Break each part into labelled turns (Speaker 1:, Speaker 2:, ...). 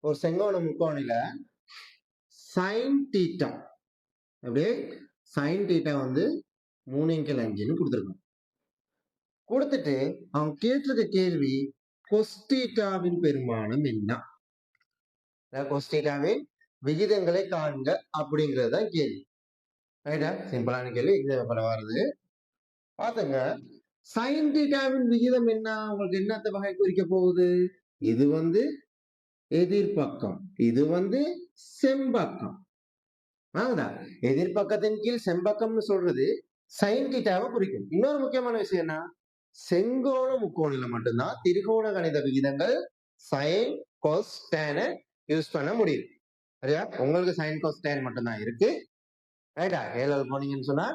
Speaker 1: ஒரு செங்கோண முக்கோணில sine theta அப்படியே சைன் தீட்டா வந்து 3/5ன்னு கொடுத்துருக்கோம். கொடுத்துட்டு அவன் கேட்டிருக்க கேள்வி கொஸ்தீட்டாவின் பெருமானம் என்ன, கொஸ்தீட்டாவின் விகிதங்களை காண்க அப்படிங்கறதுதான் கேள்வி. ரைட்டா? சிம்பிளான கேள்வி. இது வருது பாத்துங்க. சைன் தீட்டாவின் விகிதம் என்ன, உங்களுக்கு என்னத்த வகை குறிக்க போகுது? இது வந்து எதிர்பக்கம், இது வந்து செம்பக்கம். எதிர்பக்கத்தின் கீழ் செம்பக்கம்னு சொல்றது சைன் தீட்டாவை குறிக்கும். இன்னொரு முக்கியமான விஷயம் என்ன, செங்கோண முக்கோணில மட்டும்தான் திரிகோண கணித விகிதங்கள் சைன் கோஸ் டேன் யூஸ் பண்ண முடியும். சரியா? உங்களுக்கு சைன் கோஸ் டேன் மட்டும்தான் இருக்கு. ரைட்டா? ஏழாவது போனீங்கன்னு சொன்னா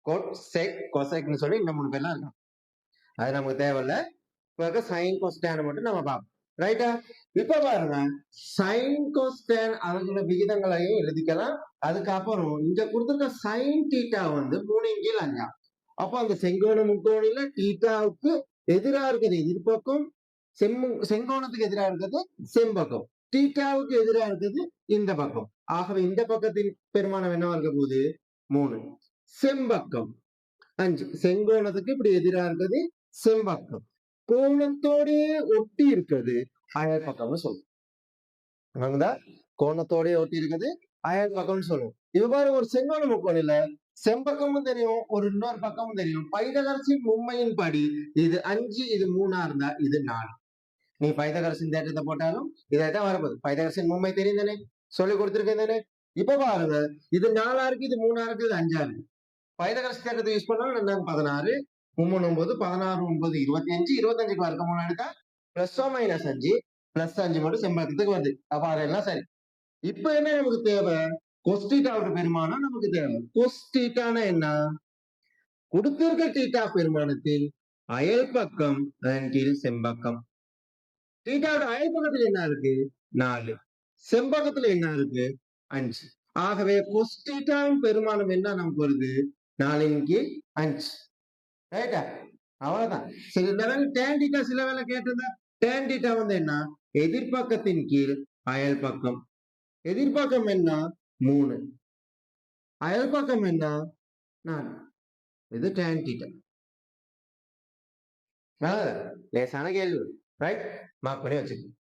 Speaker 1: கோட் செக் கொசெக்னு சொல்லி இன்னும் 3 பேர்லாம் இருக்கான். அது நமக்கு தேவையில்ல. இப்போ சைன் கோஸ் டேன் மட்டும் நம்ம பார்ப்போம். ரைட்டா? இப்ப பாருங்க, சைன் கோஸ் டேன் அதோட விகிதங்களையும் எழுதிக்கலாம். அதுக்கப்புறம் இங்க கொடுத்திருக்க சைன் தீட்டா வந்து 3/5. அப்போ அந்த செங்கோண முக்கோணில தீட்டாவுக்கு எதிராக இருக்கிறது எதிர்பக்கம், செங்கோணத்துக்கு எதிராக இருக்கிறது செம்பக்கம், தீட்டாவுக்கு எதிராக இருக்கிறது இந்த பக்கம். ஆகவே இந்த பக்கத்தின் பெருமானம் என்னவா இருக்க போகுது? 3. செம்பக்கம் 5. செங்கோணத்துக்கு இப்படி எதிராக இருக்கிறது செம்பக்கம், கோணத்தோட ஒட்டி இருக்கிறது அயல் பக்கம்னு சொல்லுவோம். கோணத்தோட ஒட்டி இருக்குது அயல் பக்கம்னு சொல்லுவோம். இது பாரு, ஒரு செங்கோண முக்கோணில செம்பக்கமும் தெரியும், ஒரு இன்னொரு பக்கமும் தெரியும். பைதகரசின் மும்மையின் படி இது 5, இது 3 இருந்தா இது 4. நீ பைதகரசின் தேற்றத்தை போட்டாலும் இதைத்தான் வரப்போகுது. பைதகரசின் மும்மை தெரியும் தானே, சொல்லி கொடுத்துருக்கேன் தானே. இப்ப பாருங்க, இது 4 இருக்கு, இது 3 இருக்கு, இது 5 இருக்கு. பைதகரசி தேற்றத்தை யூஸ் பண்ணாலும் 16, 3 9, 16 9 25, 25க்கு வர்க்கமூலம் எடுத்தா பிளஸ் மைனஸ் 5, பிளஸ் 5 மட்டும் செம்பக்கத்துக்கு வருது. அப்ப அதெல்லாம் சரி. இப்ப என்ன நமக்கு தேவை? கொஸ்தீட்டாவோட பெருமானம் நமக்கு தேவை. கொஸ்தீட்டான என்ன? கொடுத்திருக்க தீட்டா பெருமானத்தில் அயல் பக்கம் கீழ் செம்பக்கம். தீட்டாவோட அயல் பக்கத்துல என்ன இருக்கு? 4. செம்பக்கத்துல என்ன இருக்கு? 5. ஆகவே கொஸ்தீட்டாவின் பெருமானம் என்ன நமக்கு வருது? 4/5. ரைட்டா? அவ்வளவுதான். சில வேலை டேன் தீட்டா சில வேலை கேட்டிருந்தா, டேன் தீட்டா வந்து என்ன? எதிர்பக்கத்தின் கீழ் அயல் பக்கம். எதிர்பக்கம் என்ன? 3. அயல் பக்கம் என்ன? 4. இது டேன் தீட்டா. லேசான கேள்வி. ரைட்? மார்க் பண்ணி வச்சுக்கோங்க.